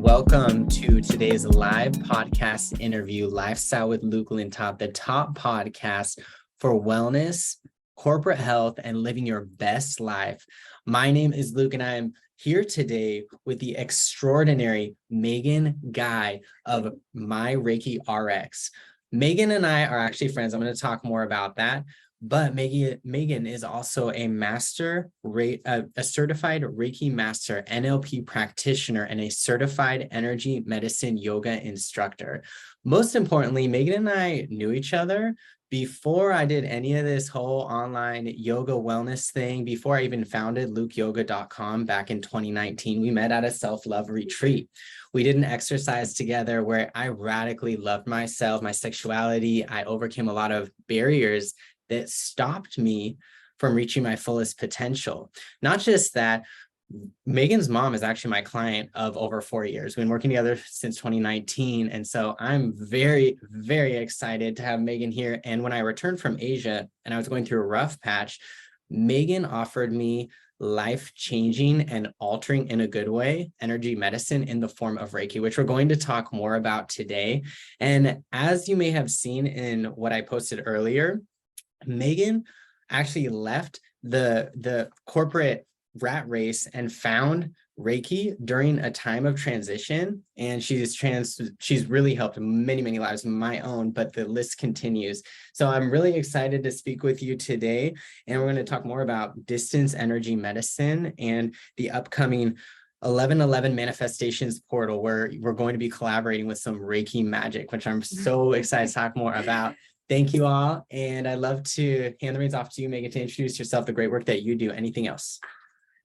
welcome to today's live podcast interview, Lifestyle with Luke Lintop, the top podcast for wellness, corporate health, and living your best life. My name is Luke, and I am here today with the extraordinary Megan Guy of My Reiki RX. Megan and I are actually friends. I'm going to talk more about that. But Megan is also a certified Reiki master, NLP practitioner, and a certified energy medicine yoga instructor. Most importantly, Megan and I knew each other before I did any of this whole online yoga wellness thing. Before I even founded lukeyoga.com back in 2019, we met at a self-love retreat. We did an exercise together where I radically loved myself, my sexuality. I overcame a lot of barriers that stopped me from reaching my fullest potential. Not just that, Megan's mom is actually my client of over 4 years. We've been working together since 2019. And so I'm very, very excited to have Megan here. And when I returned from Asia and I was going through a rough patch, Megan offered me life-changing and altering in a good way energy medicine in the form of Reiki, which we're going to talk more about today. And as you may have seen in what I posted earlier, Megan actually left the corporate rat race and found Reiki during a time of transition. And she's really helped many lives, my own, but the list continues. So I'm really excited to speak with you today. And we're going to talk more about distance energy medicine and the upcoming 1111 manifestations portal, where we're going to be collaborating with some Reiki magic, which I'm so excited to talk more about. Thank you all. And I'd love to hand the reins off to you, Megan, to introduce yourself, the great work that you do. Anything else?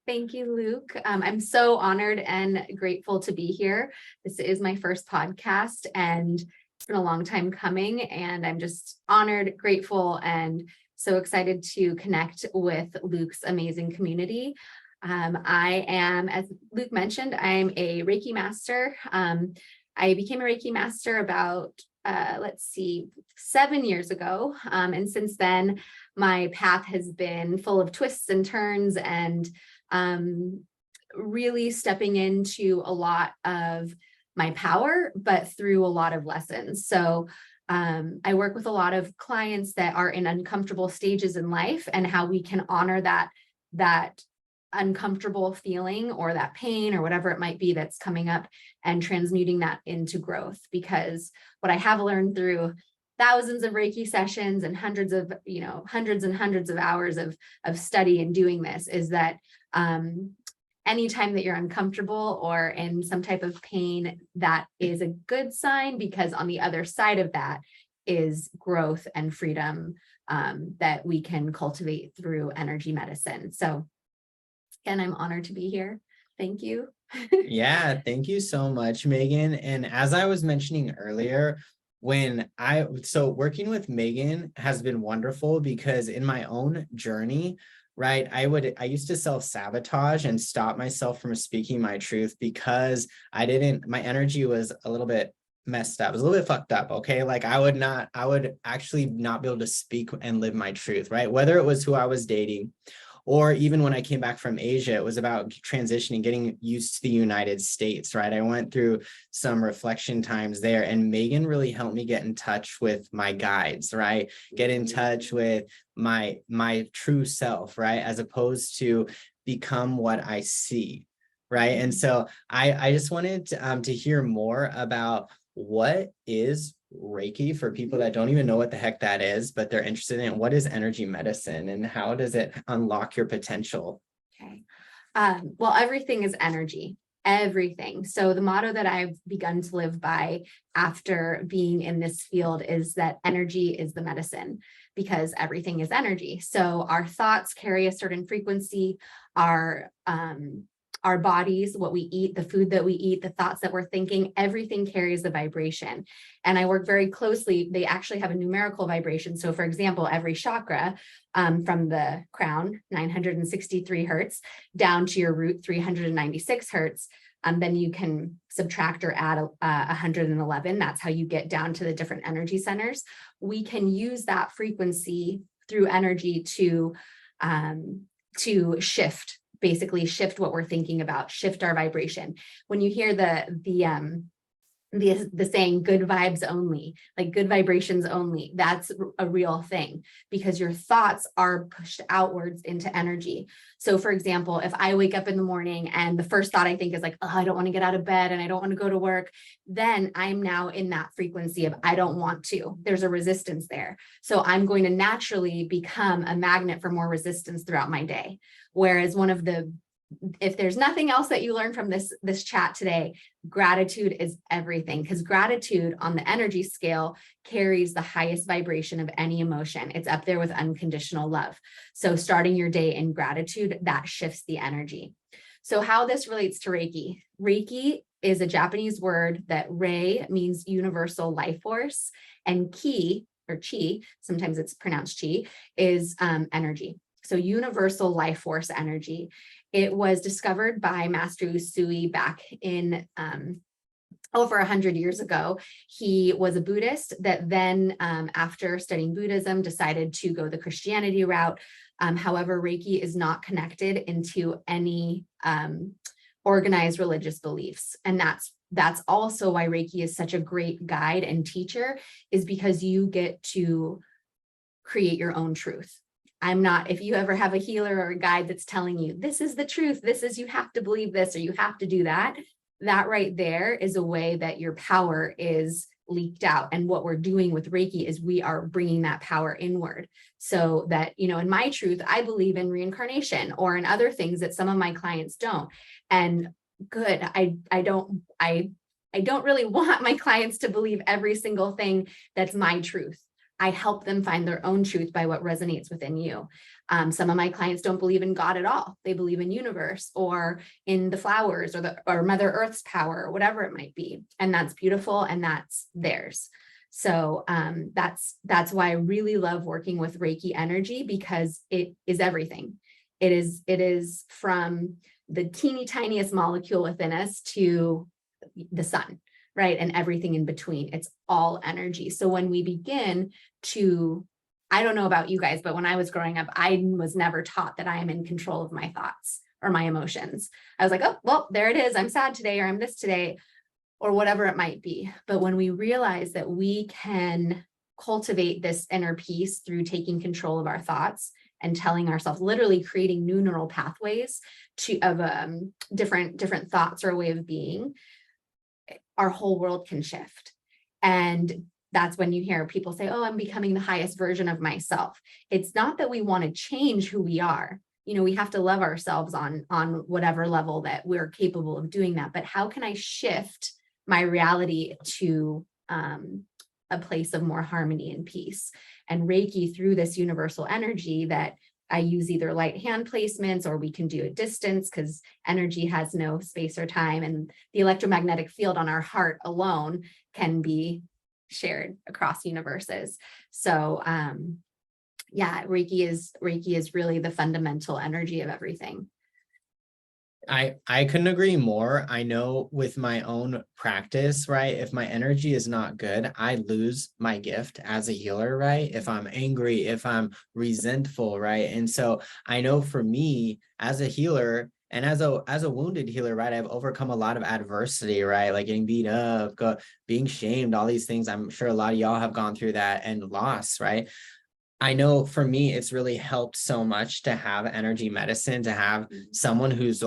Thank you, Luke. I'm so honored and grateful to be here. This is my first podcast and it's been a long time coming, and I'm just honored, grateful, and so excited to connect with Luke's amazing community. I am, as Luke mentioned, I'm a Reiki master. I became a Reiki master about 7 years ago. And since then, my path has been full of twists and turns and really stepping into a lot of my power, but through a lot of lessons. So I work with a lot of clients that are in uncomfortable stages in life, and how we can honor that uncomfortable feeling or that pain or whatever it might be that's coming up, and transmuting that into growth. Because what I have learned through thousands of Reiki sessions and hundreds and hundreds of hours of study and doing this is that anytime that you're uncomfortable or in some type of pain, that is a good sign, because on the other side of that is growth and freedom that we can cultivate through energy medicine. So again, I'm honored to be here. Thank you. Yeah, thank you so much, Megan. And as I was mentioning earlier, working with Megan has been wonderful, because in my own journey, right, I used to self-sabotage and stop myself from speaking my truth because my energy was a little bit messed up. It was a little bit fucked up. Okay. Like I would actually not be able to speak and live my truth, right? Whether it was who I was dating, or even when I came back from Asia, it was about transitioning, getting used to the United States, right? I went through some reflection times there, and Megan really helped me get in touch with my guides, right? Get in touch with my true self, right? As opposed to become what I see, right? And so I just wanted to hear more about what is Reiki for people that don't even know what the heck that is, but they're interested in what is energy medicine and how does it unlock your potential? Okay. Well, everything is energy, everything. So the motto that I've begun to live by after being in this field is that energy is the medicine, because everything is energy. So our thoughts carry a certain frequency, our bodies, what we eat, the food that we eat, the thoughts that we're thinking, everything carries a vibration. And I work very closely. They actually have a numerical vibration. So for example, every chakra from the crown, 963 hertz, down to your root, 396 hertz. Then you can subtract or add 111. That's how you get down to the different energy centers. We can use that frequency through energy to shift basically shift what we're thinking about, shift our vibration. When you hear the saying good vibes only, like good vibrations only, that's a real thing, because your thoughts are pushed outwards into energy. So for example, if I wake up in the morning and the first thought I think is like, oh, I don't want to get out of bed and I don't want to go to work, then I'm now in that frequency of I don't want to. There's a resistance there. So I'm going to naturally become a magnet for more resistance throughout my day. Whereas if there's nothing else that you learn from this chat today, gratitude is everything, because gratitude on the energy scale carries the highest vibration of any emotion. It's up there with unconditional love. So starting your day in gratitude, that shifts the energy. So how this relates to Reiki. Reiki is a Japanese word that rei means universal life force, and ki, or chi, sometimes it's pronounced chi, is energy. So universal life force energy. It was discovered by Master Usui back in over 100 years ago. He was a Buddhist that then, after studying Buddhism, decided to go the Christianity route. However, Reiki is not connected into any organized religious beliefs. And that's also why Reiki is such a great guide and teacher, is because you get to create your own truth. If you ever have a healer or a guide that's telling you, this is the truth, you have to believe this, or you have to do that, that right there is a way that your power is leaked out. And what we're doing with Reiki is we are bringing that power inward, so that, in my truth, I believe in reincarnation, or in other things that some of my clients don't. And good, I don't really want my clients to believe every single thing that's my truth. I help them find their own truth by what resonates within you. Some of my clients don't believe in God at all. They believe in universe, or in the flowers, or Mother Earth's power, or whatever it might be. And that's beautiful, and that's theirs. So that's why I really love working with Reiki energy, because it is everything. It is from the teeny tiniest molecule within us to the sun, right? And everything in between. It's all energy. So when we begin I don't know about you guys, but when I was growing up, I was never taught that I am in control of my thoughts or my emotions. I was like, oh, well, there it is. I'm sad today, or I'm this today, or whatever it might be. But when we realize that we can cultivate this inner peace through taking control of our thoughts and telling ourselves, literally creating new neural pathways of different thoughts or a way of being, our whole world can shift. And that's when you hear people say, oh, I'm becoming the highest version of myself. It's not that we want to change who we are. We have to love ourselves on whatever level that we're capable of doing that. But how can I shift my reality to a place of more harmony and peace? And Reiki, through this universal energy that I use, either light hand placements, or we can do at distance, because energy has no space or time. And the electromagnetic field on our heart alone can be shared across universes. So yeah, Reiki is really the fundamental energy of everything. I couldn't agree more. I know with my own practice, right? If my energy is not good, I lose my gift as a healer, right? If I'm angry, if I'm resentful, right? And so I know for me as a healer, and as a wounded healer, right, I've overcome a lot of adversity, right? Like getting beat up, being shamed, all these things. I'm sure a lot of y'all have gone through that, and loss, right? I know for me, it's really helped so much to have energy medicine, to have someone who's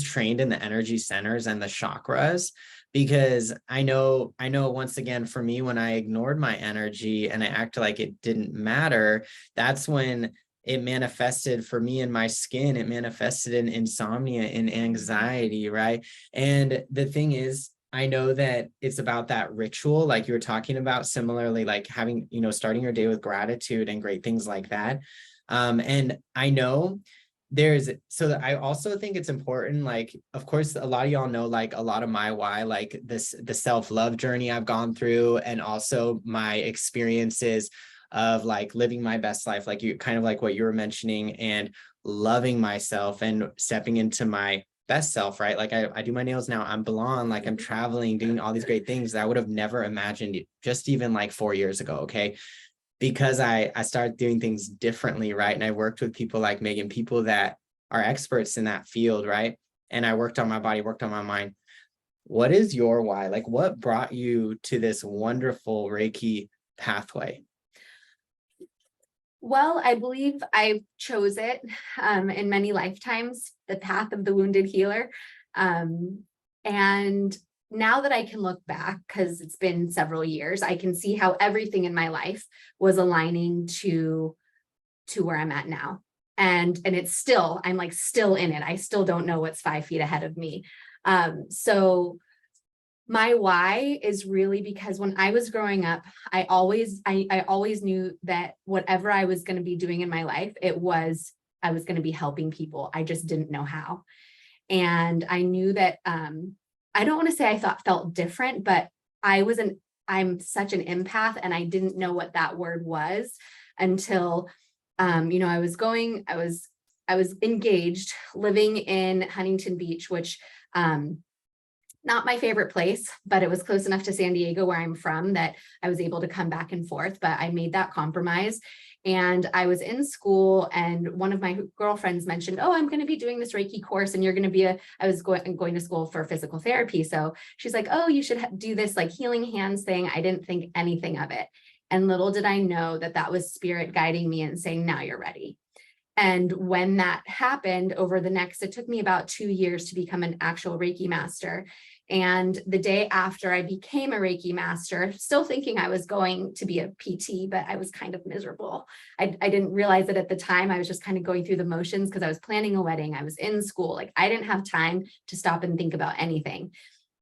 trained in the energy centers and the chakras, because I know once again, for me, when I ignored my energy and I acted like it didn't matter, that's when it manifested for me in my skin. It manifested in insomnia, in anxiety, right? And the thing is, I know that it's about that ritual, like you were talking about, similarly, like having, starting your day with gratitude and great things like that. And I know I also think it's important, like, of course, a lot of y'all know, like, a lot of my why, like the self-love journey I've gone through, and also my experiences of like living my best life, like you kind of like what you were mentioning, and loving myself and stepping into my best self, right? Like I do my nails now, I'm blonde, like I'm traveling, doing all these great things that I would have never imagined just even like 4 years ago. Okay. Because I started doing things differently, right? And I worked with people like Megan, people that are experts in that field, right? And I worked on my body, worked on my mind. What is your why? Like, what brought you to this wonderful Reiki pathway? Well, I believe I chose it in many lifetimes, the path of the wounded healer. Um, and now that I can look back, because it's been several years, I can see how everything in my life was aligning to where I'm at now. And it's still, I'm like still in it. I still don't know what's 5 feet ahead of me. So my why is really because when I was growing up, I always knew that whatever I was going to be doing in my life, I was going to be helping people. I just didn't know how. And I knew that I don't want to say I felt different, but I'm such an empath, and I didn't know what that word was until I was engaged, living in Huntington Beach, which not my favorite place, but it was close enough to San Diego where I'm from that I was able to come back and forth, but I made that compromise. And I was in school, and one of my girlfriends mentioned, oh, I'm going to be doing this Reiki course, and you're going to be I was going to school for physical therapy. So she's like, oh, you should do this like healing hands thing. I didn't think anything of it. And little did I know that that was spirit guiding me and saying, now you're ready. And when that happened it took me about 2 years to become an actual Reiki master. And the day after I became a Reiki master, still thinking I was going to be a PT, but I was kind of miserable. I didn't realize it at the time. I was just kind of going through the motions because I was planning a wedding. I was in school. Like, I didn't have time to stop and think about anything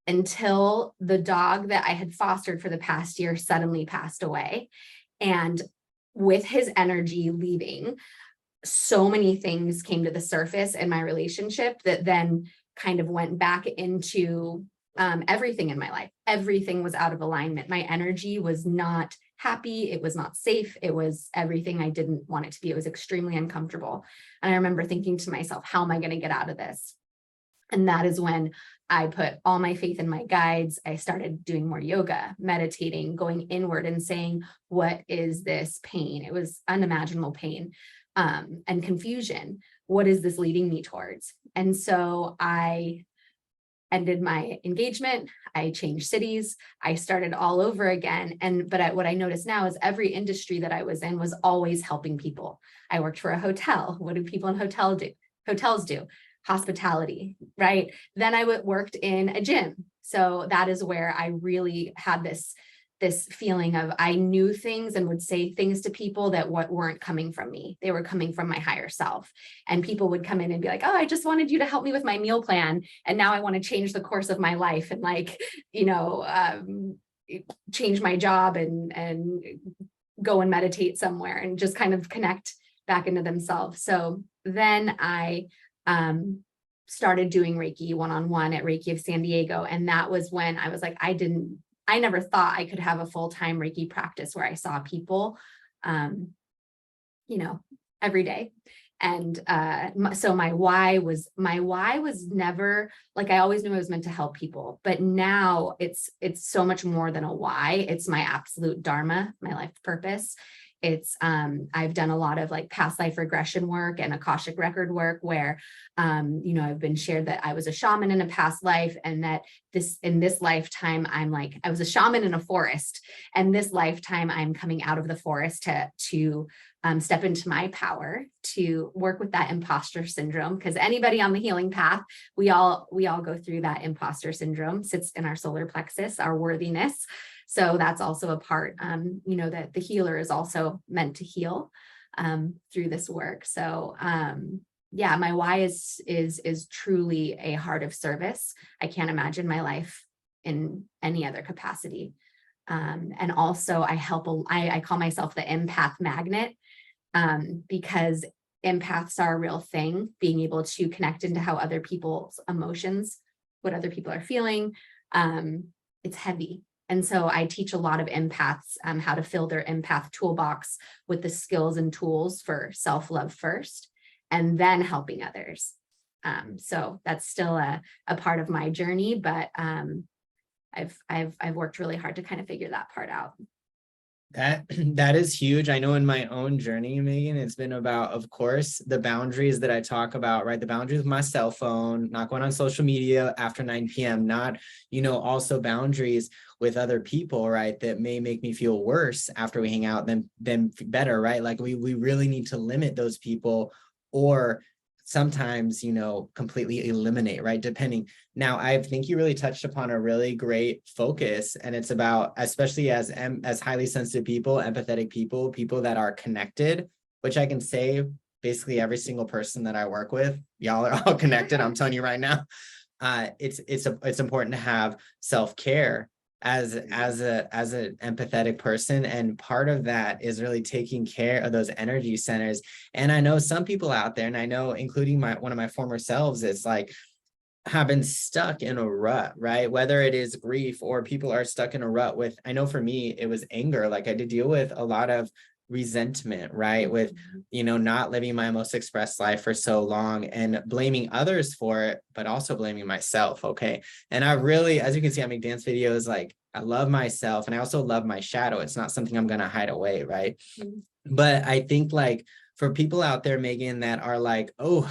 until the dog that I had fostered for the past year suddenly passed away. And with his energy leaving, so many things came to the surface in my relationship that then kind of went back into everything in my life. Everything was out of alignment. My energy was not happy. It was not safe. It was everything I didn't want it to be. It was extremely uncomfortable. And I remember thinking to myself, how am I going to get out of this? And that is when I put all my faith in my guides. I started doing more yoga, meditating, going inward and saying, what is this pain? It was unimaginable pain and confusion. What is this leading me towards? And so I ended my engagement. I changed cities. I started all over again. What I noticed now is every industry that I was in was always helping people. I worked for a hotel. What do people in hotels do? Hospitality, right? Then I worked in a gym. So that is where I really had this feeling of I knew things and would say things to people that weren't coming from me. They were coming from my higher self. And people would come in and be like, oh, I just wanted you to help me with my meal plan. And now I want to change the course of my life and change my job and go and meditate somewhere and just kind of connect back into themselves. So then I started doing Reiki one-on-one at Reiki of San Diego. And that was when I was like, I never thought I could have a full-time Reiki practice where I saw people, every day. And so my why was never like, I always knew I was meant to help people, but now it's so much more than a why. It's my absolute dharma, my life purpose. It's I've done a lot of like past life regression work and Akashic record work where I've been shared that I was a shaman in a past life, and that in this lifetime I was a shaman in a forest, and this lifetime I'm coming out of the forest to step into my power to work with that imposter syndrome, because anybody on the healing path, we all go through that. Imposter syndrome sits in our solar plexus, our worthiness. So that's also a part, that the healer is also meant to heal through this work. So my why is truly a heart of service. I can't imagine my life in any other capacity. And also I call myself the empath magnet because empaths are a real thing, being able to connect into how other people's emotions, what other people are feeling. It's heavy. And so I teach a lot of empaths how to fill their empath toolbox with the skills and tools for self-love first, and then helping others. So that's still a part of my journey, but I've worked really hard to kind of figure that part out. That is huge. I know in my own journey, Megan, it's been about, of course, the boundaries that I talk about, right? The boundaries with my cell phone, not going on social media after 9 p.m., not, also boundaries with other people, right? That may make me feel worse after we hang out than better, right? Like we really need to limit those people, or sometimes, completely eliminate, right? Depending. Now, I think you really touched upon a really great focus, and it's about, especially as highly sensitive people, empathetic people, people that are connected, which I can say basically every single person that I work with, y'all are all connected. I'm telling you right now. It's important to have self-care as an empathetic person, and part of that is really taking care of those energy centers. And I know some people out there, and I know including one of my former selves, it's like have been stuck in a rut, right? Whether it is grief or people are stuck in a rut with, I know for me, it was anger. Like I had to deal with a lot of resentment, right? With, not living my most expressed life for so long and blaming others for it, but also blaming myself. Okay. And I really, as you can see, I make dance videos, like I love myself and I also love my shadow. It's not something I'm going to hide away. Right. But I think like for people out there, Megan, that are like, oh,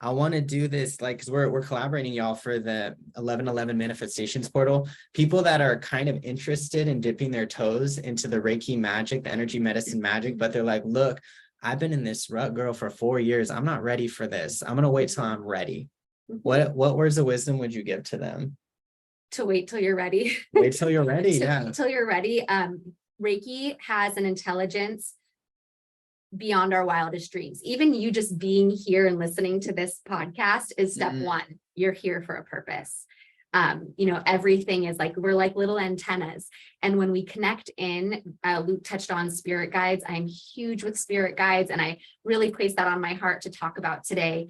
I want to do this, like, because we're collaborating, y'all, for the 1111 manifestations portal. People that are kind of interested in dipping their toes into the Reiki magic, the energy medicine magic, but they're like, look, I've been in this rut, girl, for 4 years. I'm not ready for this. I'm gonna wait till I'm ready. What words of wisdom would you give to them? To wait till you're ready. Wait till you're ready. Wait till you're ready. Reiki has an intelligence beyond our wildest dreams. Even you just being here and listening to this podcast is step one. You're here for a purpose. Everything is like, we're like little antennas. And when we connect in, Luke touched on spirit guides. I'm huge with spirit guides, and I really place that on my heart to talk about today.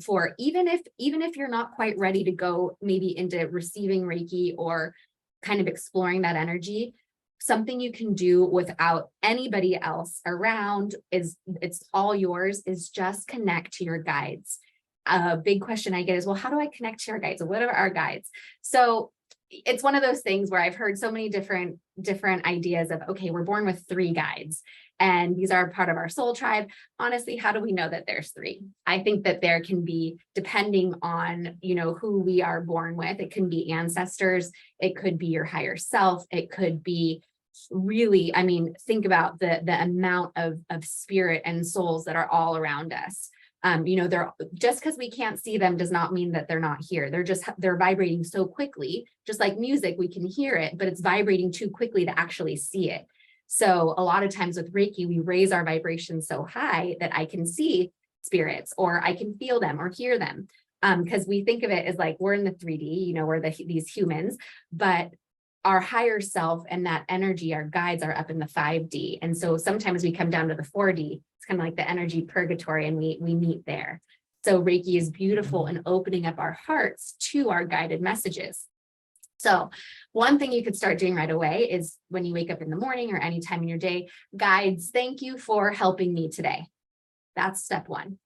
For even if you're not quite ready to go maybe into receiving Reiki or kind of exploring that energy, something you can do without anybody else around, it's all yours, is just connect to your guides. A big question I get is, well, how do I connect to our guides? What are our guides? So it's one of those things where I've heard so many different ideas of, okay, we're born with 3 guides and these are part of our soul tribe. Honestly, how do we know that there's 3? I think that there can be, depending on, who we are born with, it can be ancestors, it could be your higher self, it could be really, think about the amount of spirit and souls that are all around us. They're, just because we can't see them does not mean that they're not here. They're vibrating so quickly, just like music, we can hear it, but it's vibrating too quickly to actually see it. So a lot of times with Reiki, we raise our vibration so high that I can see spirits, or I can feel them or hear them. Because we think of it as like, we're in the 3D, we're these humans, but our higher self and that energy, our guides, are up in the 5D. And so sometimes we come down to the 4D. It's kind of like the energy purgatory, and we meet there. So Reiki is beautiful in opening up our hearts to our guided messages. So one thing you could start doing right away is when you wake up in the morning or any time in your day, guides, thank you for helping me today. That's step one.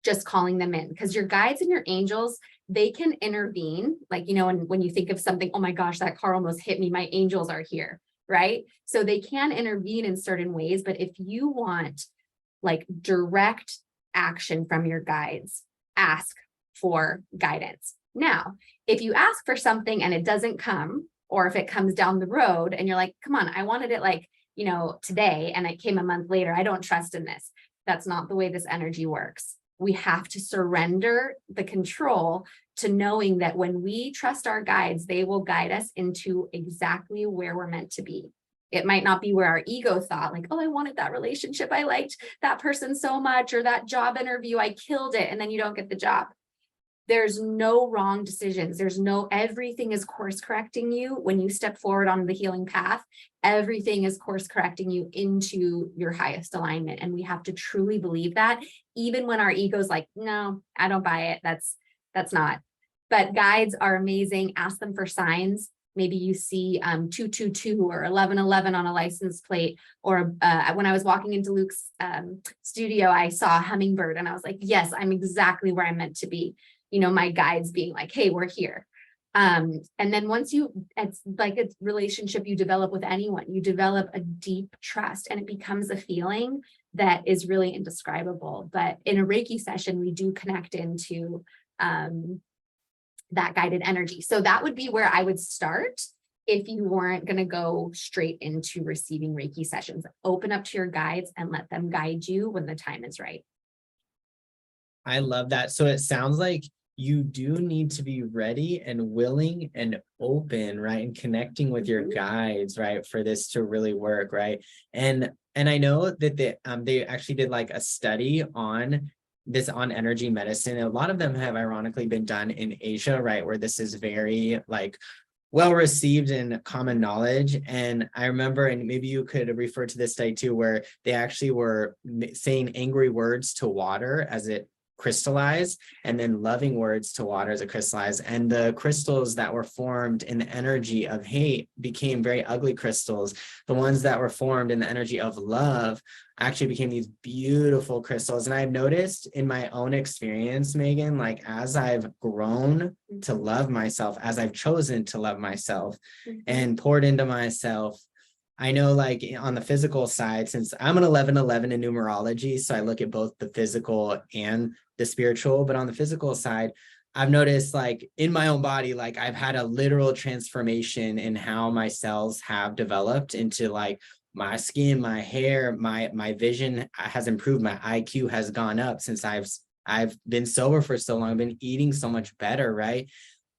Just calling them in, because your guides and your angels, they can intervene. Like, when you think of something, oh my gosh, that car almost hit me, my angels are here, right? So they can intervene in certain ways. But if you want like direct action from your guides, ask for guidance. Now, if you ask for something and it doesn't come, or if it comes down the road and you're like, come on, I wanted it like, today, and it came a month later, I don't trust in this. That's not the way this energy works. We have to surrender the control to knowing that when we trust our guides, they will guide us into exactly where we're meant to be. It might not be where our ego thought, like, oh, I wanted that relationship, I liked that person so much, or that job interview, I killed it, and then you don't get the job. There's no wrong decisions. Everything is course correcting you when you step forward on the healing path. Everything is course correcting you into your highest alignment. And we have to truly believe that, even when our ego's like, no, I don't buy it. That's not. But guides are amazing. Ask them for signs. Maybe you see 222 or 1111 on a license plate. Or when I was walking into Luke's studio, I saw a hummingbird and I was like, yes, I'm exactly where I'm meant to be. My guides being like, hey, we're here. And then once it's like a relationship you develop with anyone, you develop a deep trust, and it becomes a feeling that is really indescribable. But in a Reiki session, we do connect into that guided energy. So that would be where I would start if you weren't going to go straight into receiving Reiki sessions. Open up to your guides and let them guide you when the time is right. I love that. So it sounds like you do need to be ready and willing and open, right? And connecting with your guides, right? For this to really work, right? And I know that they actually did like a study on this, on energy medicine. A lot of them have ironically been done in Asia, right? Where this is very like well received and common knowledge. And I remember, and maybe you could refer to this study too, where they actually were saying angry words to water as it crystallized, and then loving words to water as it crystallized. And the crystals that were formed in the energy of hate became very ugly crystals. The ones that were formed in the energy of love actually became these beautiful crystals. And I've noticed in my own experience, Megan, like as I've grown to love myself, as I've chosen to love myself and poured into myself, I know like on the physical side, since I'm an 1111 in numerology, so I look at both the physical and the spiritual, but on the physical side, I've noticed like in my own body, like I've had a literal transformation in how my cells have developed into like my skin, my hair, my vision has improved, my IQ has gone up since I've been sober for so long, I've been eating so much better, right?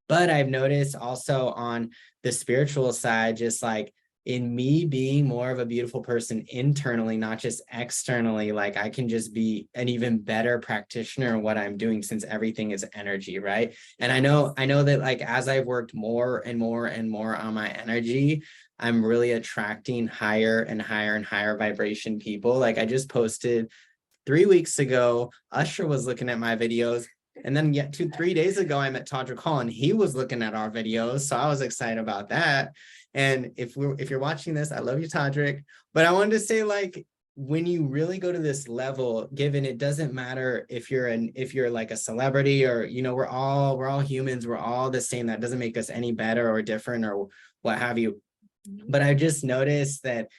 But I've noticed also on the spiritual side, just like in me being more of a beautiful person internally, not just externally, like I can just be an even better practitioner in what I'm doing, since everything is energy, right? And I know that like as I've worked more and more and more on my energy, I'm really attracting higher and higher and higher vibration people. Like I just posted 3 weeks ago, Usher was looking at my videos. And then 3 days ago, I met Todrick Hall and he was looking at our videos. So I was excited about that. And if you're watching this, I love you, Todrick. But I wanted to say, like, when you really go to this level, given it doesn't matter if you're like a celebrity or, you know, we're all humans, we're all the same. That doesn't make us any better or different or what have you. But I just noticed that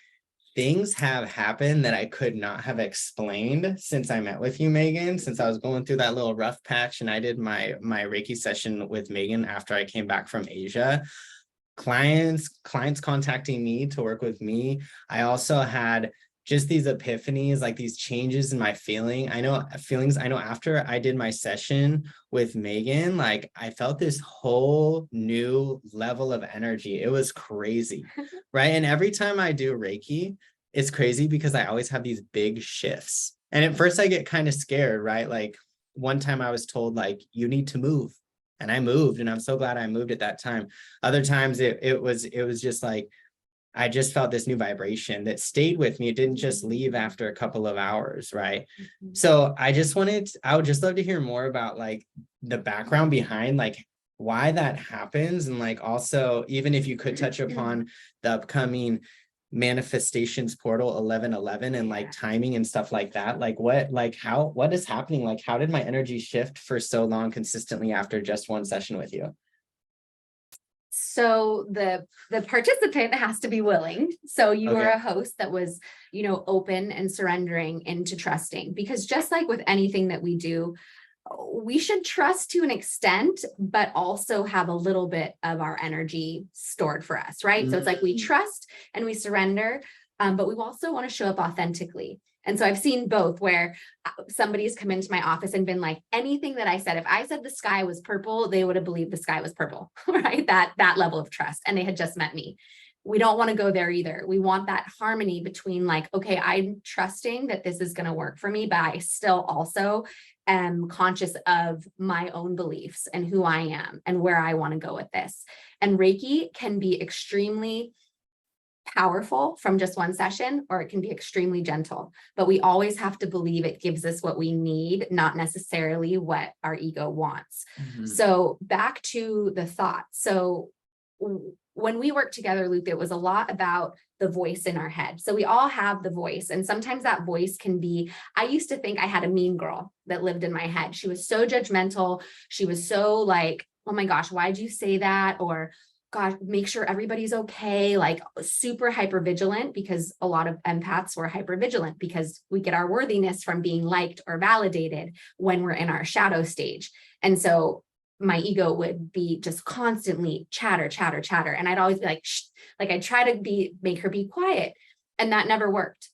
things have happened that I could not have explained since I met with you, Megan, since I was going through that little rough patch and I did my Reiki session with Megan after I came back from Asia. Clients contacting me to work with me. I also had just these epiphanies, like these changes in my feelings. I know after I did my session with Megan, like I felt this whole new level of energy. It was crazy, right? And every time I do Reiki, it's crazy because I always have these big shifts. And at first I get kind of scared, right? Like one time I was told like, you need to move. And I moved, and I'm so glad I moved at that time. Other times it was just like, I just felt this new vibration that stayed with me. It didn't just leave after a couple of hours, right? So I would just love to hear more about like the background behind like why that happens. And like also, even if you could touch upon the upcoming manifestations portal 1111 and like timing and stuff like that, like what is happening, like how did my energy shift for so long consistently after just one session with you? So the participant has to be willing. So you are a host that was, you know, open and surrendering into trusting, because just like with anything that we do, we should trust to an extent, but also have a little bit of our energy stored for us, right? So it's like we trust and we surrender, but we also want to show up authentically. And so I've seen both, where somebody's come into my office and been like, anything that I said, if I said the sky was purple, they would have believed the sky was purple, right? That level of trust. And they had just met me. We don't want to go there either. We want that harmony between like, okay, I'm trusting that this is going to work for me, but I still also am conscious of my own beliefs and who I am and where I want to go with this. And Reiki can be extremely powerful from just one session, or it can be extremely gentle, but we always have to believe it gives us what we need, not necessarily what our ego wants. So back to the thought. So when we worked together, Luke, it was a lot about the voice in our head. So we all have the voice, and sometimes that voice can be, I used to think I had a mean girl that lived in my head. She was so judgmental. She was so like oh my gosh, why'd you say that? Or gosh, make sure everybody's okay, like super hyper vigilant, because a lot of empaths were hyper vigilant because we get our worthiness from being liked or validated when we're in our shadow stage. And so my ego would be just constantly chatter, chatter, chatter. And I'd always be like, shh, like I'd try to make her be quiet. And that never worked.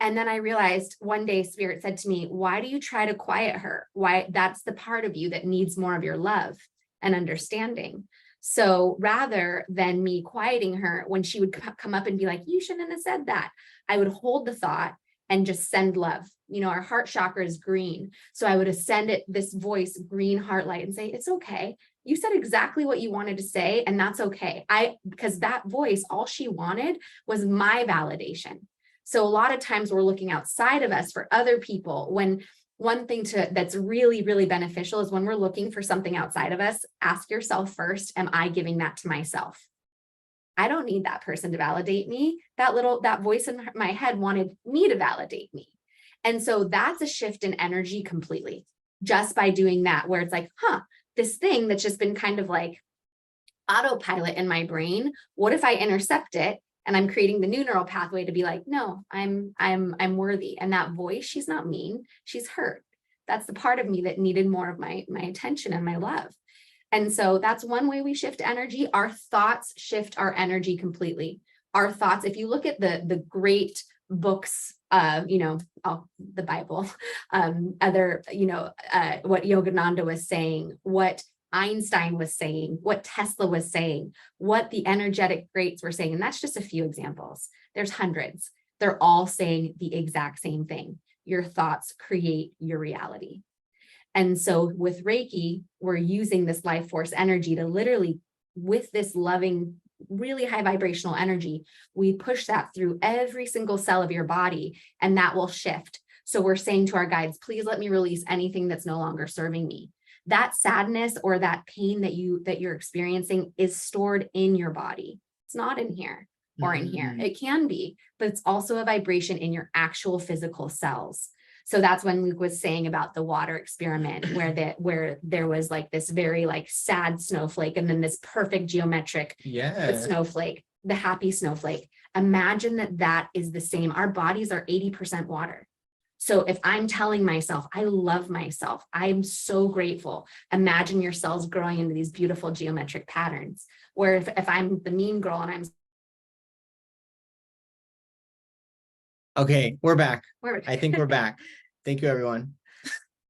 And then I realized one day Spirit said to me, why do you try to quiet her? Why? That's the part of you that needs more of your love and understanding. So rather than me quieting her, when she would come up and be like, you shouldn't have said that, I would hold the thought and just send love. You know, our heart chakra is green. So I would send it this voice, green heart light, and say, it's okay. You said exactly what you wanted to say, and that's okay. Because that voice, all she wanted was my validation. So a lot of times we're looking outside of us for other people, when one thing that's really, really beneficial is when we're looking for something outside of us, ask yourself first, am I giving that to myself? I don't need that person to validate me. That voice in my head wanted me to validate me. And so that's a shift in energy completely, just by doing that, where it's like, this thing that's just been kind of like autopilot in my brain, what if I intercept it? And I'm creating the new neural pathway to be like, no, I'm worthy. And that voice, she's not mean, she's hurt. That's the part of me that needed more of my attention and my love. And so that's one way we shift energy. Our thoughts shift our energy completely. Our thoughts, if you look at the great books, the Bible, what Yogananda was saying, what Einstein was saying, what Tesla was saying, what the energetic greats were saying. And that's just a few examples. There's hundreds. They're all saying the exact same thing. Your thoughts create your reality. And so with Reiki, we're using this life force energy to literally, with this loving, really high vibrational energy, we push that through every single cell of your body, and that will shift. So we're saying to our guides, please let me release anything that's no longer serving me. That sadness or that pain that you're experiencing is stored in your body. It's not in here or in here. It can be, but it's also a vibration in your actual physical cells. So that's when Luke was saying about the water experiment, where there was like this very like sad snowflake and then this perfect geometric snowflake, the happy snowflake. Imagine that is the same. Our bodies are 80% water. So if I'm telling myself, I love myself, I'm so grateful, imagine your cells growing into these beautiful geometric patterns. Where if I'm the mean girl and I'm... Okay, we're back. I think we're back. Thank you, everyone.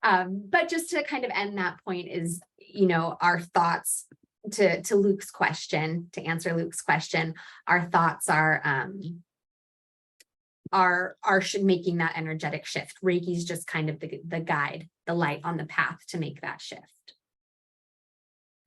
But just to kind of end that point is, our thoughts, to Luke's question, to answer Luke's question, our thoughts are making that energetic shift. Reiki's just kind of the guide, the light on the path to make that shift.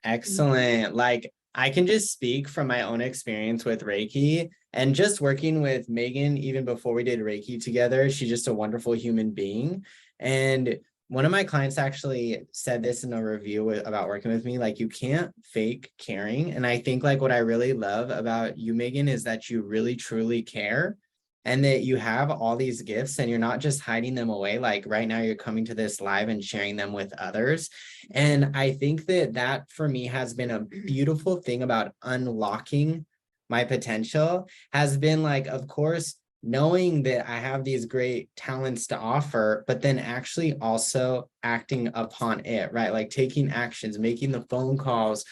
Excellent. Like, I can just speak from my own experience with Reiki and just working with Megan, even before we did Reiki together. She's just a wonderful human being. And one of my clients actually said this in a review about working with me, like, you can't fake caring. And I think like what I really love about you, Megan, is that you really truly care. And that you have all these gifts and you're not just hiding them away. Like right now you're coming to this live and sharing them with others. And I think that for me has been a beautiful thing about unlocking my potential, has been like, of course, knowing that I have these great talents to offer, but then actually also acting upon it, right? Like taking actions, making the phone calls,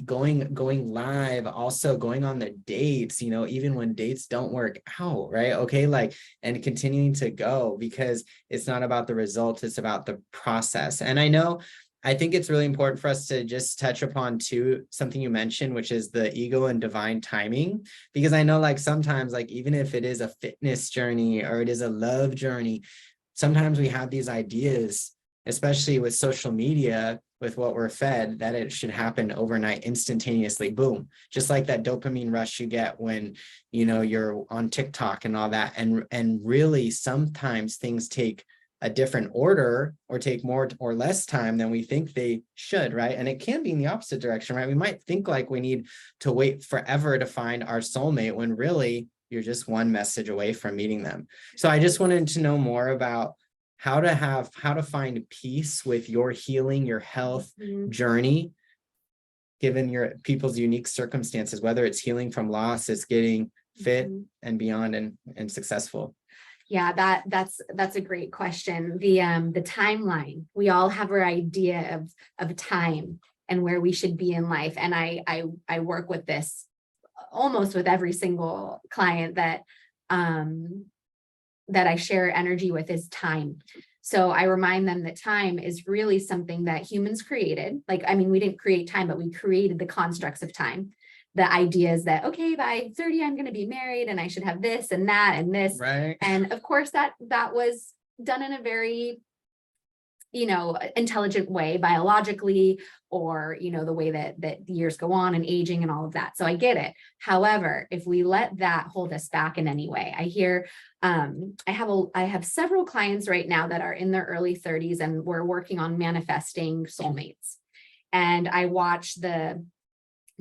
going live, also going on the dates, even when dates don't work out, right? Okay, like, and continuing to go, because it's not about the results, it's about the process. And I think it's really important for us to just touch upon too, something you mentioned, which is the ego and divine timing, because I know like sometimes, like even if it is a fitness journey or it is a love journey, sometimes we have these ideas, especially with social media, with what we're fed, that it should happen overnight, instantaneously, boom, just like that dopamine rush you get when you're on TikTok and all that. And really sometimes things take a different order or take more or less time than we think they should, right? And it can be in the opposite direction, right? We might think like we need to wait forever to find our soulmate when really you're just one message away from meeting them. So I just wanted to know more about how to find peace with your healing, your health journey, given your people's unique circumstances, whether it's healing from loss, it's getting fit Mhm. and beyond and successful? Yeah, that's a great question. The timeline. We all have our idea of time and where we should be in life. And I work with this almost with every single client that I share energy with is time. So I remind them that time is really something that humans created. Like, I mean, we didn't create time, but we created the constructs of time. The idea is that, okay, by 30, I'm going to be married and I should have this and that and this. Right. And of course, that was done in a very, intelligent way biologically, or, the way that years go on and aging and all of that. So I get it. However, if we let that hold us back in any way, I have several clients right now that are in their early 30s and we're working on manifesting soulmates. And I watch the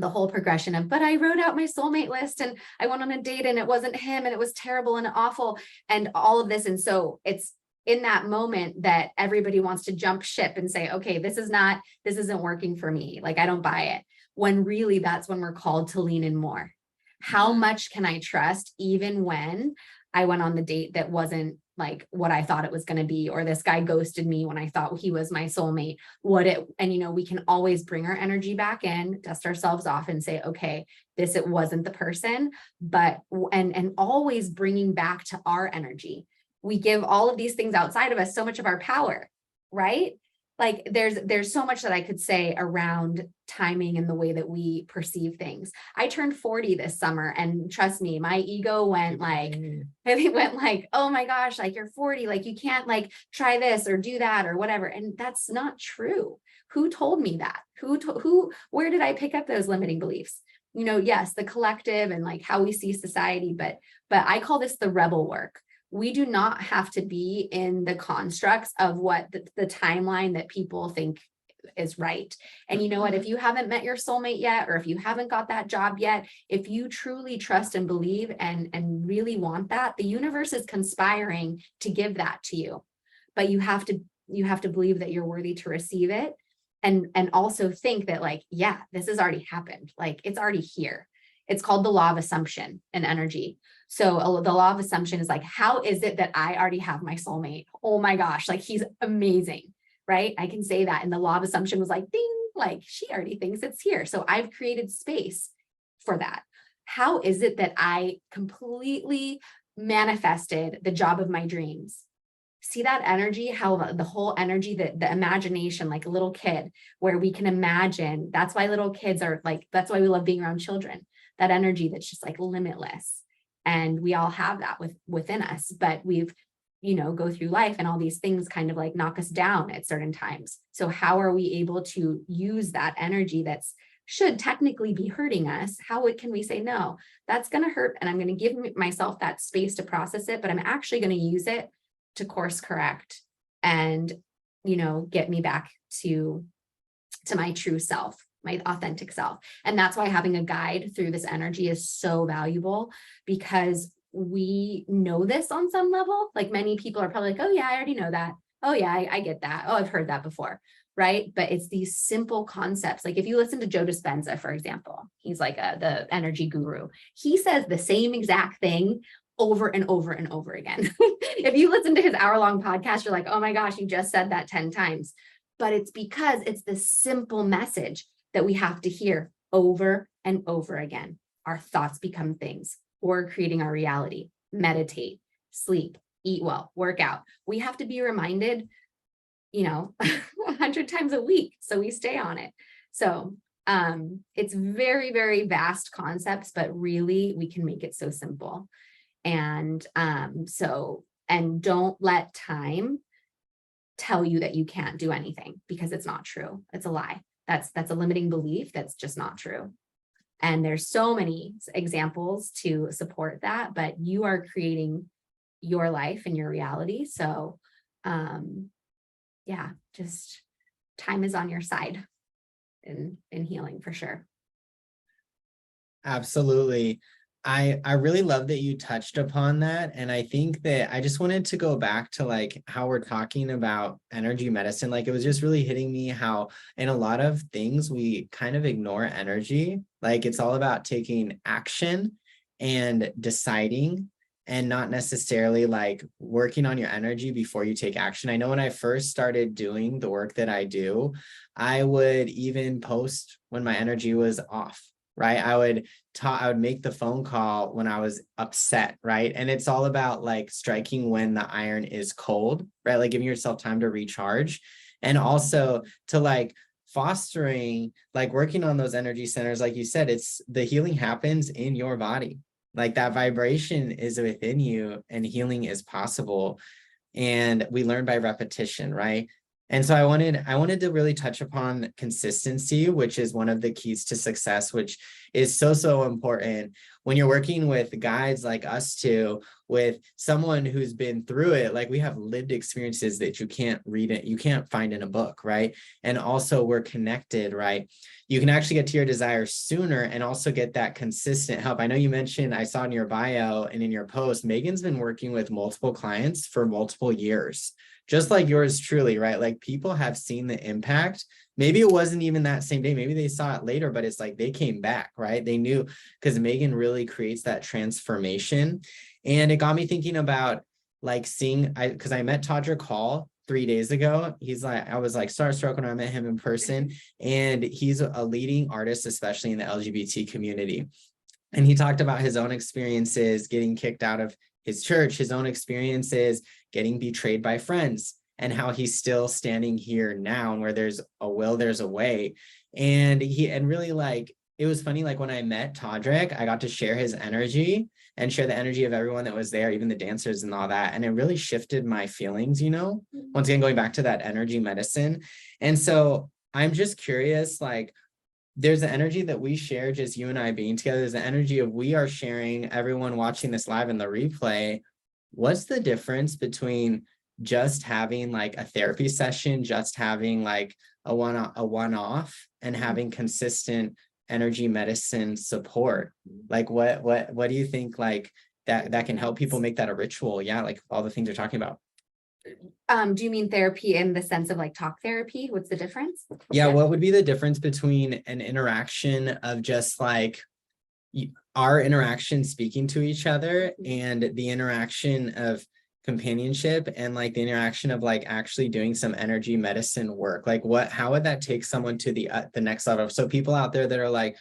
whole progression of, but I wrote out my soulmate list and I went on a date and it wasn't him and it was terrible and awful and all of this. And so it's in that moment that everybody wants to jump ship and say, okay, this isn't working for me. Like, I don't buy it. When really that's when we're called to lean in more. How much can I trust even when I went on the date that wasn't like what I thought it was going to be, or this guy ghosted me when I thought he was my soulmate? We can always bring our energy back in, dust ourselves off and say, okay, it wasn't the person, but, and always bringing back to our energy. We give all of these things outside of us so much of our power, right? Like there's so much that I could say around timing and the way that we perceive things. I turned 40 this summer, and trust me, my ego went like, oh my gosh, like you're 40, like you can't like try this or do that or whatever. And that's not true. Who told me that? Where did I pick up those limiting beliefs? Yes, the collective and like how we see society, but I call this the rebel work. We do not have to be in the constructs of what the timeline that people think is right. And you know what, if you haven't met your soulmate yet, or if you haven't got that job yet, if you truly trust and believe and really want that, the universe is conspiring to give that to you. But you have to believe that you're worthy to receive it. And also think that like, yeah, this has already happened. Like, it's already here. It's called the law of assumption and energy. So the law of assumption is like, how is it that I already have my soulmate? Oh my gosh, like he's amazing, right? I can say that. And the law of assumption was like, ding, like she already thinks it's here. So I've created space for that. How is it that I completely manifested the job of my dreams? See that energy, how the whole energy, the imagination, like a little kid, where we can imagine. That's why little kids are like, that's why we love being around children. That energy that's just like limitless. And we all have that within us, but we've, go through life and all these things kind of like knock us down at certain times. So how are we able to use that energy that's should technically be hurting us? How can we say, no, that's going to hurt, and I'm going to give myself that space to process it, but I'm actually going to use it to course correct and, get me back to my true self, my authentic self. And that's why having a guide through this energy is so valuable, because we know this on some level. Like, many people are probably like, oh yeah, I already know that. Oh yeah, I get that. Oh, I've heard that before. Right. But it's these simple concepts. Like, if you listen to Joe Dispenza, for example, he's like the energy guru. He says the same exact thing over and over and over again. If you listen to his hour-long podcast, you're like, oh my gosh, you just said that 10 times. But it's because it's the simple message that we have to hear over and over again. Our thoughts become things. We're creating our reality. Meditate, sleep, eat well, work out. We have to be reminded, 100 times a week, so we stay on it. So it's very, very vast concepts, but really we can make it so simple. And and don't let time tell you that you can't do anything, because it's not true. It's a lie. That's a limiting belief. That's just not true. And there's so many examples to support that, but you are creating your life and your reality. So yeah, just time is on your side in healing for sure. Absolutely. I really love that you touched upon that. And I think that I just wanted to go back to like how we're talking about energy medicine. Like it was just really hitting me how in a lot of things we kind of ignore energy. Like it's all about taking action and deciding and not necessarily like working on your energy before you take action. I know when I first started doing the work that I do, I would even post when my energy was off, right? I would make the phone call when I was upset, right? And it's all about like striking when the iron is cold, right? Like giving yourself time to recharge and also to like fostering, like working on those energy centers. Like you said, it's the healing happens in your body. Like that vibration is within you and healing is possible. And we learn by repetition, right? And so I wanted to really touch upon consistency, which is one of the keys to success, which is so important when you're working with guides like us two, with someone who's been through it. Like we have lived experiences that you can't read it, you can't find in a book, right? And also we're connected, right? You can actually get to your desires sooner and also get that consistent help. I know you mentioned, I saw in your bio and in your post, Megan's been working with multiple clients for multiple years, just like yours truly, right? Like people have seen the impact. Maybe it wasn't even that same day. Maybe they saw it later, but it's like they came back, right? They knew, because Megan really creates that transformation. And it got me thinking about like because I met Todrick Hall 3 days ago. He's like, I was like starstruck when I met him in person. And he's a leading artist, especially in the LGBT community. And he talked about his own experiences getting kicked out of his church, his own experiences getting betrayed by friends, and how he's still standing here now. And where there's a will, there's a way. And really like, it was funny, like when I met Todrick, I got to share his energy and share the energy of everyone that was there, even the dancers and all that. And it really shifted my feelings, once again, going back to that energy medicine. And so I'm just curious, like, there's the energy that we share, just you and I being together. There's the energy of we are sharing, everyone watching this live in the replay. What's the difference between just having like a therapy session, just having like a one-off, and having consistent energy medicine support? Like what do you think, like that can help people make that a ritual? Yeah, like all the things you're talking about. Do you mean therapy in the sense of like talk therapy? What's the difference? Yeah, what would be the difference between an interaction of just like our interaction speaking to each other and the interaction of companionship, and like the interaction of like actually doing some energy medicine work? Like how would that take someone to the next level? So people out there that are like,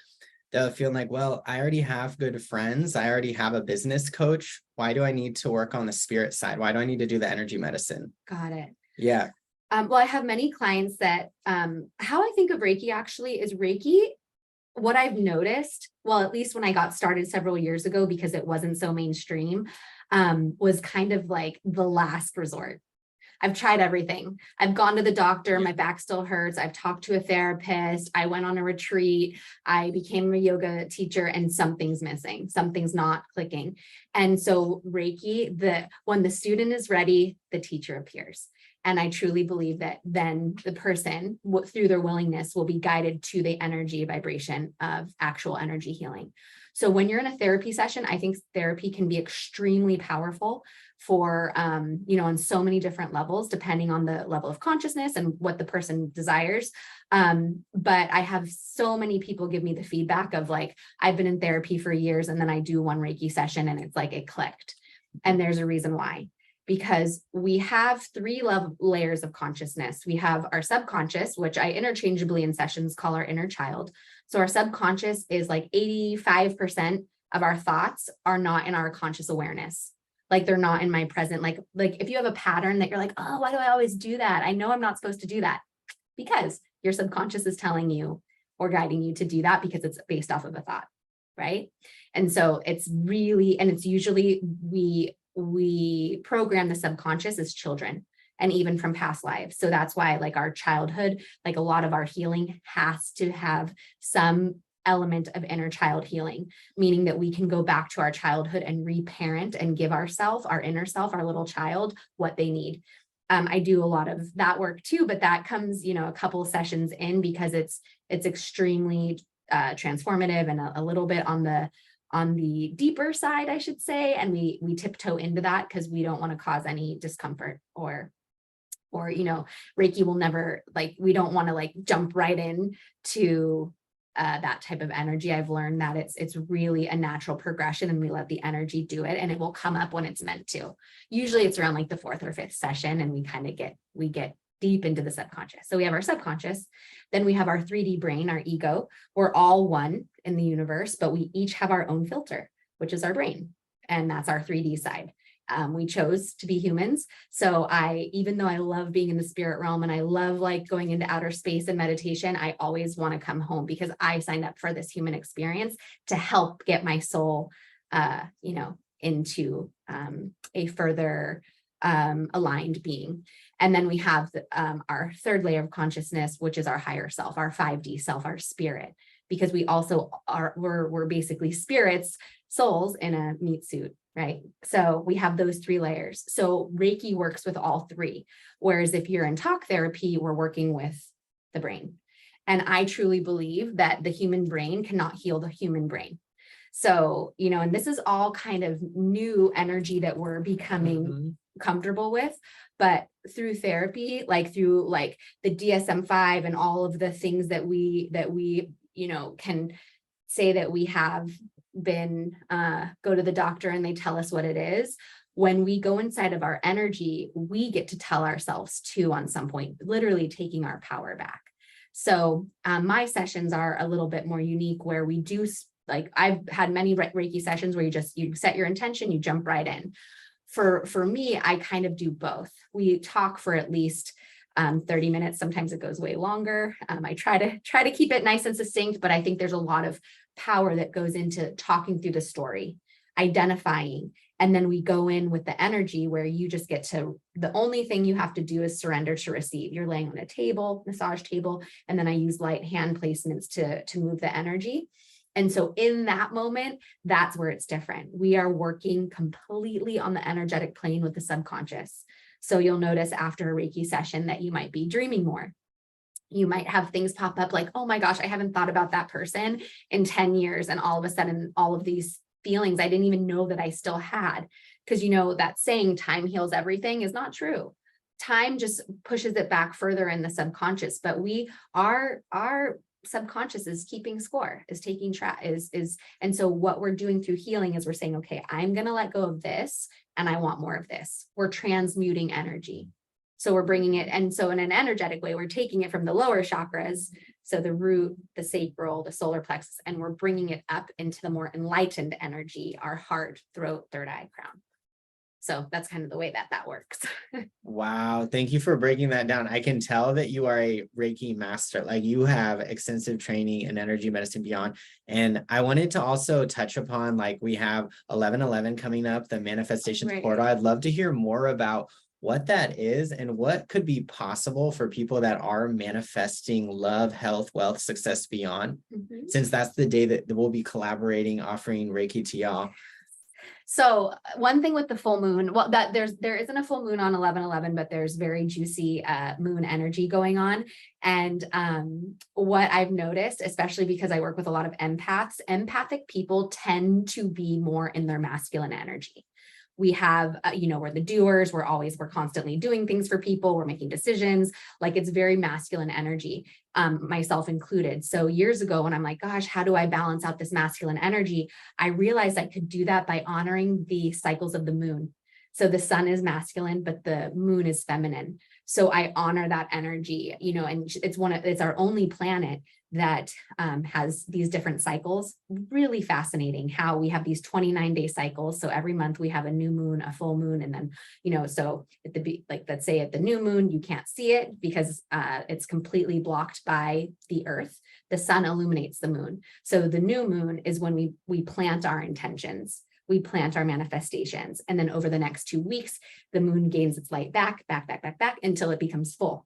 they're feeling like, well, I already have good friends, I already have a business coach, why do I need to work on the spirit side? Why do I need to do the energy medicine? Got it. Yeah. Well, I have many clients that how I think of Reiki actually is Reiki. What I've noticed, well, at least when I got started several years ago, because it wasn't so mainstream, was kind of like the last resort. I've tried everything. I've gone to the doctor, my back still hurts. I've talked to a therapist. I went on a retreat. I became a yoga teacher, and something's missing. Something's not clicking. And so Reiki, when the student is ready, the teacher appears. And I truly believe that then the person, through their willingness, will be guided to the energy vibration of actual energy healing. So when you're in a therapy session, I think therapy can be extremely powerful for, on so many different levels, depending on the level of consciousness and what the person desires. But I have so many people give me the feedback of like, I've been in therapy for years, and then I do one Reiki session and it's like it clicked. And there's a reason why. Because we have three layers of consciousness. We have our subconscious, which I interchangeably in sessions call our inner child. So our subconscious is like 85% of our thoughts are not in our conscious awareness. Like they're not in my present. Like if you have a pattern that you're like, oh, why do I always do that? I know I'm not supposed to do that. Because your subconscious is telling you or guiding you to do that because it's based off of a thought, right? And so it's usually we program the subconscious as children, and even from past lives. So that's why like our childhood, like a lot of our healing has to have some element of inner child healing, meaning that we can go back to our childhood and reparent and give ourself, our inner self, our little child, what they need. I do a lot of that work too, but that comes, a couple of sessions in, because it's extremely transformative and a little bit on on the deeper side, I should say, and we tiptoe into that because we don't want to cause any discomfort or Reiki will never, like, we don't want to like jump right in to that type of energy. I've learned that it's really a natural progression, and we let the energy do it, and it will come up when it's meant to. Usually it's around like the 4th or 5th session, and we kind of get deep into the subconscious. So we have our subconscious, then we have our 3D brain, our ego. We're all one in the universe, but we each have our own filter, which is our brain, and that's our 3D side. We chose to be humans. So even though I love being in the spirit realm and I love like going into outer space and meditation, I always want to come home because I signed up for this human experience to help get my soul, into a further aligned being. And then we have our 3rd layer of consciousness, which is our higher self, our 5D self, our spirit, because we also we're basically spirits, souls in a meat suit. Right. So we have those 3 layers. So Reiki works with all 3. Whereas if you're in talk therapy, we're working with the brain. And I truly believe that the human brain cannot heal the human brain. So, and this is all kind of new energy that we're becoming comfortable with, but through therapy, through the DSM-5 and all of the things that we can say that we have been go to the doctor and they tell us what it is. When we go inside of our energy, we get to tell ourselves too, on some point, literally taking our power back. So my sessions are a little bit more unique, where we do, I've had many Reiki sessions where you set your intention, you jump right in. For me, I kind of do both. We talk for at least 30 minutes. Sometimes it goes way longer. I try to keep it nice and succinct, but I think there's a lot of power that goes into talking through the story, identifying, and then we go in with the energy where you just get to, the only thing you have to do is surrender to receive. You're laying on a table, massage table, and then I use light hand placements to move the energy. And so in that moment, that's where it's different. We are working completely on the energetic plane with the subconscious. So you'll notice after a Reiki session that you might be dreaming more. You might have things pop up like, oh my gosh, I haven't thought about that person in 10 years. And all of a sudden, all of these feelings I didn't even know that I still had. Because that saying time heals everything is not true. Time just pushes it back further in the subconscious. But our subconscious is keeping score, is taking track, and so what we're doing through healing is we're saying, okay, I'm going to let go of this and I want more of this. We're transmuting energy. So we're bringing it, and so in an energetic way, we're taking it from the lower chakras, so the root, the sacral, the solar plexus, and we're bringing it up into the more enlightened energy, our heart, throat, 3rd eye, crown. So that's kind of the way that works. Wow. Thank you for breaking that down. I can tell that you are a Reiki master. Like, you have extensive training in energy medicine beyond. And I wanted to also touch upon, we have 11/11 coming up, the manifestations portal. I'd love to hear more about what that is and what could be possible for people that are manifesting love, health, wealth, success beyond, since that's the day that we'll be collaborating, offering Reiki to y'all. So one thing with the full moon, well, that there isn't a full moon on 11/11, but there's very juicy moon energy going on. And what I've noticed, especially because I work with a lot of empaths, empathic people tend to be more in their masculine energy. We have, we're the doers. We're constantly doing things for people. We're making decisions. It's very masculine energy, myself included. So years ago, when I'm like, gosh, how do I balance out this masculine energy? I realized I could do that by honoring the cycles of the moon. So the sun is masculine, but the moon is feminine. So I honor that energy, and it's our only planet that has these different cycles. Really fascinating how we have these 29-day cycles. So every month we have a new moon, a full moon, and then, so let's say at the new moon, you can't see it because it's completely blocked by the earth. The sun illuminates the moon. So the new moon is when we plant our intentions. We plant our manifestations. And then over the next 2 weeks, the moon gains its light back until it becomes full.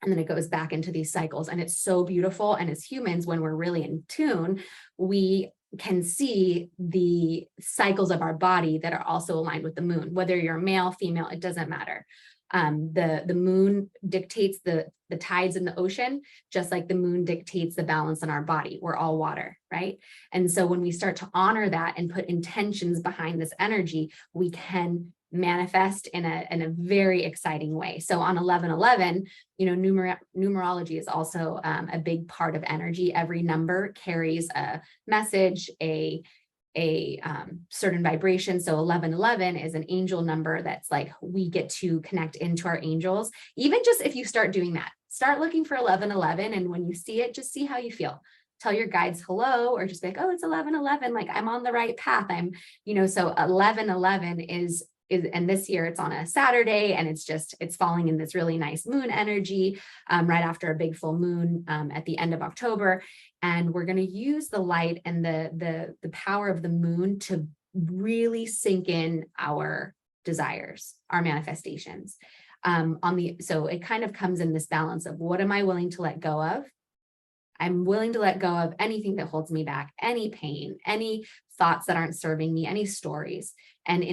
And then it goes back into these cycles. And it's so beautiful. And as humans, when we're really in tune, we can see the cycles of our body that are also aligned with the moon, whether you're male, female, it doesn't matter. The moon dictates the tides in the ocean, just like the moon dictates the balance in our body. We're all water, right? And so when we start to honor that and put intentions behind this energy, we can manifest in a very exciting way. So on 11/11, numerology is also a big part of energy. Every number carries a message, a certain vibration. So 11/11 is an angel number that's like, we get to connect into our angels. Even just if you start doing that, start looking for 11/11, and when you see it, just see how you feel. Tell your guides hello, or just be like, oh, it's 11/11, like I'm on the right path. So 11/11 is, and this year it's on a Saturday, and it's falling in this really nice moon energy right after a big full moon at the end of October. And we're going to use the light and the power of the moon to really sink in our desires, our manifestations. So it kind of comes in this balance of, what am I willing to let go of? I'm willing to let go of anything that holds me back, any pain, any thoughts that aren't serving me, any stories. And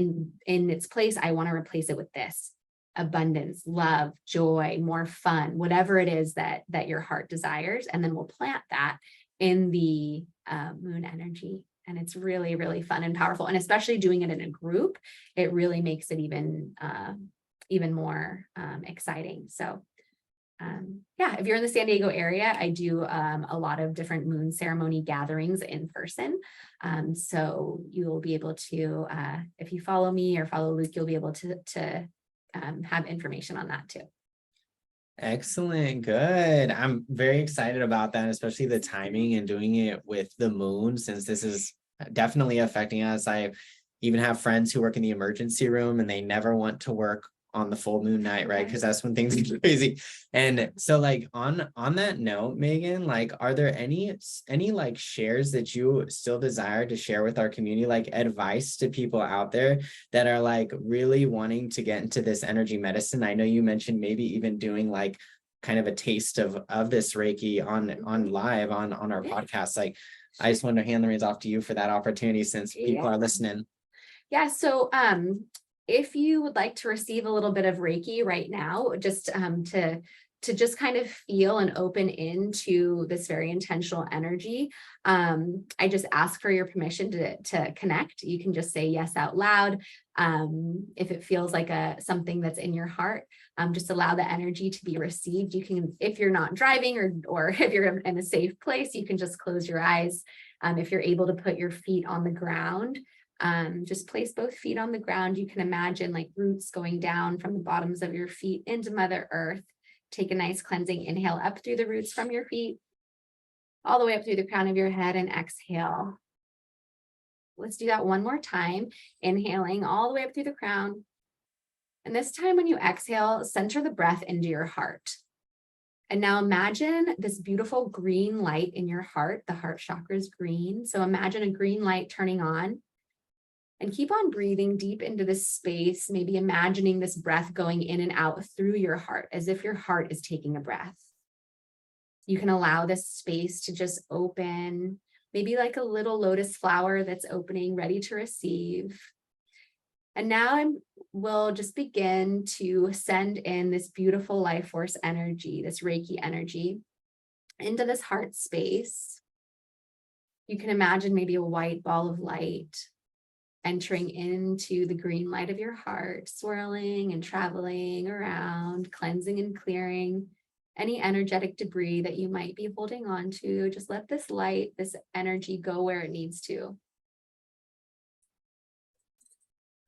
in its place, I want to replace it with this: abundance, love, joy, more fun, whatever it is that your heart desires. And then we'll plant that in the moon energy. And it's really, really fun and powerful. And especially doing it in a group, it really makes it even more exciting. So yeah, if you're in the San Diego area, I do a lot of different moon ceremony gatherings in person. So you'll be able to, if you follow me or follow Luke, you'll be able to have information on that too. Excellent. Good. I'm very excited about that, especially the timing and doing it with the moon, since this is definitely affecting us. I even have friends who work in the emergency room, and they never want to work on the full moon night, right? Because that's when things get crazy. And so like on that note, Megan, like, are there any like shares that you still desire to share with our community, like advice to people out there that are like really wanting to get into this energy medicine? I know you mentioned maybe even doing like kind of a taste of this Reiki on live on our podcast. Like, I just want to hand the reins off to you for that opportunity, since people are listening. Yeah. So if you would like to receive a little bit of Reiki right now, just to just kind of feel and open into this very intentional energy, I just ask for your permission to connect. You can just say yes out loud. If it feels like something that's in your heart, just allow the energy to be received. You can, if you're not driving or if you're in a safe place, you can just close your eyes. If you're able to put your feet on the ground, just place both feet on the ground. You can imagine like roots going down from the bottoms of your feet into Mother Earth. Take a nice cleansing inhale up through the roots from your feet, all the way up through the crown of your head, and exhale. Let's do that one more time. Inhaling all the way up through the crown. And this time when you exhale, center the breath into your heart. And now imagine this beautiful green light in your heart. The heart chakra is green. So imagine a green light turning on. And keep on breathing deep into this space, maybe imagining this breath going in and out through your heart, as if your heart is taking a breath. You can allow this space to just open, maybe like a little lotus flower that's opening, ready to receive. And now we'll just begin to send in this beautiful life force energy, this Reiki energy, into this heart space. You can imagine maybe a white ball of light entering into the green light of your heart, swirling and traveling around, cleansing and clearing any energetic debris that you might be holding on to. Just let this light, this energy go where it needs to.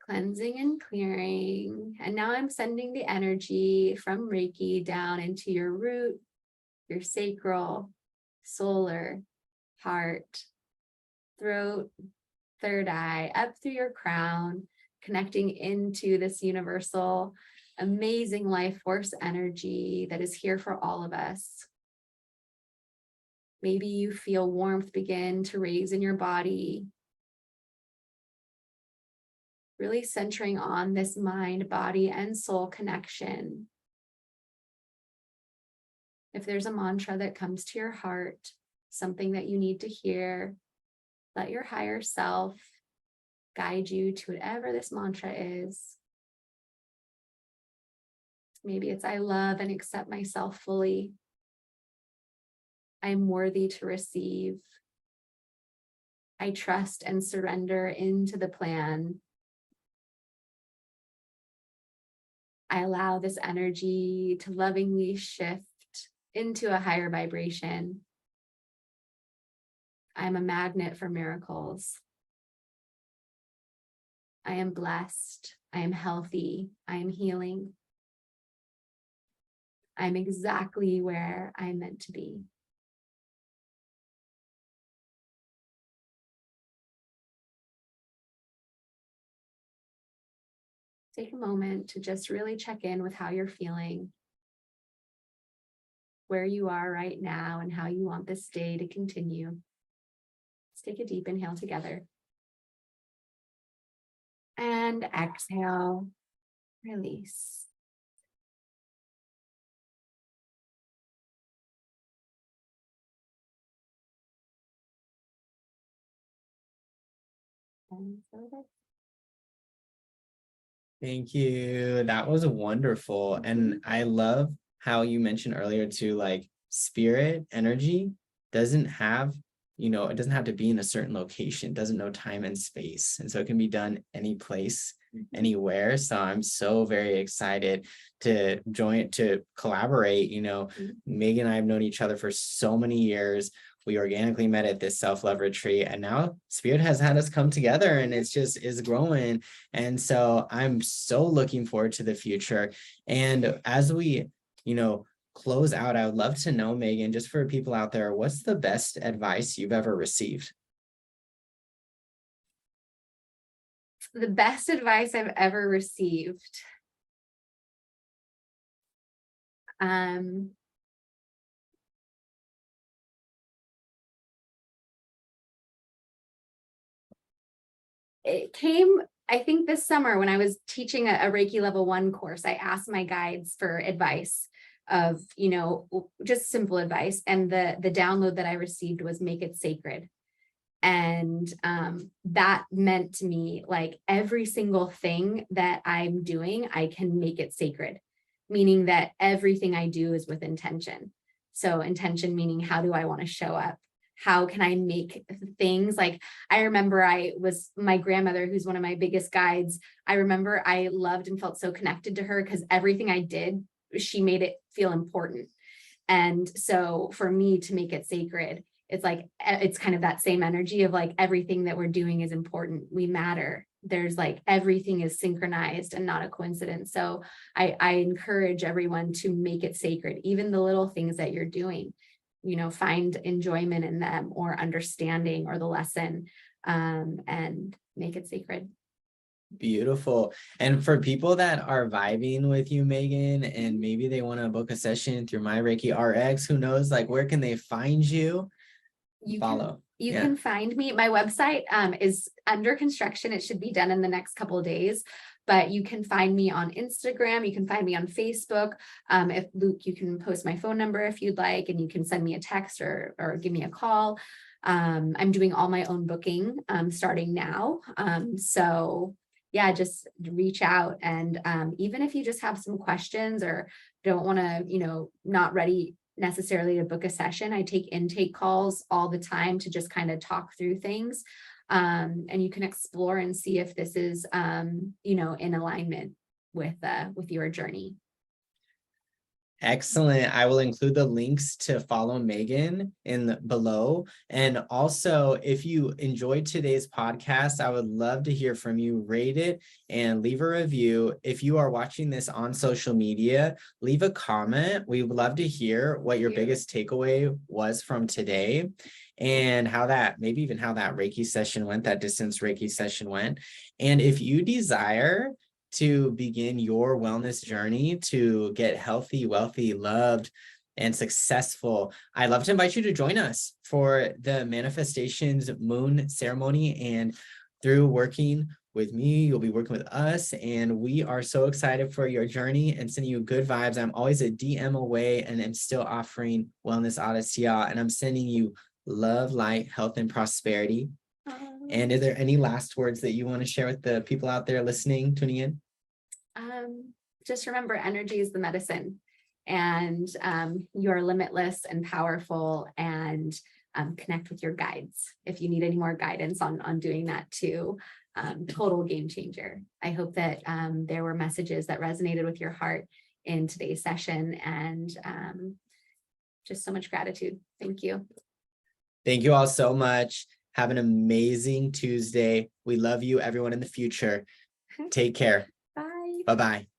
Cleansing and clearing. And now I'm sending the energy from Reiki down into your root, your sacral, solar, heart, throat, third eye, up through your crown, connecting into this universal, amazing life force energy that is here for all of us. Maybe you feel warmth begin to raise in your body. Really centering on this mind, body, and soul connection. If there's a mantra that comes to your heart, something that you need to hear, let your higher self guide you to whatever this mantra is. Maybe it's I love and accept myself fully. I'm worthy to receive. I trust and surrender into the plan. I allow this energy to lovingly shift into a higher vibration. I'm a magnet for miracles. I am blessed. I am healthy. I am healing. I'm exactly where I'm meant to be. Take a moment to just really check in with how you're feeling, where you are right now, and how you want this day to continue. Let's take a deep inhale together. And exhale, release. And so that's Thank you. That was wonderful. And I love how you mentioned earlier too, like spirit energy doesn't have, it doesn't have to be in a certain location, doesn't know time and space. And so it can be done any place, anywhere. So I'm so very excited to collaborate. Megan and I have known each other for so many years. We organically met at this self-love retreat, and now Spirit has had us come together, and it's just is growing. And so I'm so looking forward to the future. And as we, close out, I would love to know, Megan, just for people out there, what's the best advice you've ever received? the best advice I've ever received. Um, it came, I think, this summer when I was teaching a Reiki level 1 course. I asked my guides for advice of, just simple advice. And the download that I received was make it sacred. And that meant to me, like, every single thing that I'm doing, I can make it sacred, meaning that everything I do is with intention. So intention meaning, how do I want to show up? How can I make things like, I remember my grandmother, who's one of my biggest guides. I remember I loved and felt so connected to her because everything I did, she made it feel important. And so for me to make it sacred, it's like, it's kind of that same energy of like, everything that we're doing is important. We matter. There's like, everything is synchronized and not a coincidence. So I encourage everyone to make it sacred, even the little things that you're doing, find enjoyment in them or understanding or the lesson, and make it sacred. Beautiful. And for people that are vibing with you, Megan, and maybe they want to book a session through My Reiki RX, who knows, like, where can they find you? You Follow. can find me. My website is under construction. It should be done in the next couple of days, but you can find me on Instagram. You can find me on Facebook. If Luke, you can post my phone number if you'd like, and you can send me a text or give me a call. I'm doing all my own booking starting now. So yeah, just reach out. And even if you just have some questions or don't want to, not ready necessarily to book a session, I take intake calls all the time to just kind of talk through things. And you can explore and see if this is, in alignment with your journey. Excellent. I will include the links to follow Megan below. And also, if you enjoyed today's podcast, I would love to hear from you. Rate it and leave a review. If you are watching this on social media, leave a comment. We would love to hear what your biggest takeaway was from today, and how that Reiki session went, that distance Reiki session went. And if you desire to begin your wellness journey to get healthy, wealthy, loved, and successful, I'd love to invite you to join us for the Manifestations Moon ceremony. And through working with me, you'll be working with us, and we are so excited for your journey and sending you good vibes. I'm always a DM away, and I'm still offering Wellness Audits to y'all, and I'm sending you love, light, health, and prosperity. And is there any last words that you want to share with the people out there listening, tuning in? just remember, energy is the medicine, and you are limitless and powerful, and connect with your guides if you need any more guidance on doing that too. Total game changer. I hope that there were messages that resonated with your heart in today's session, and just so much gratitude. Thank you. Thank you all so much. Have an amazing Tuesday. We love you, everyone in the future. Take care. Bye. Bye-bye.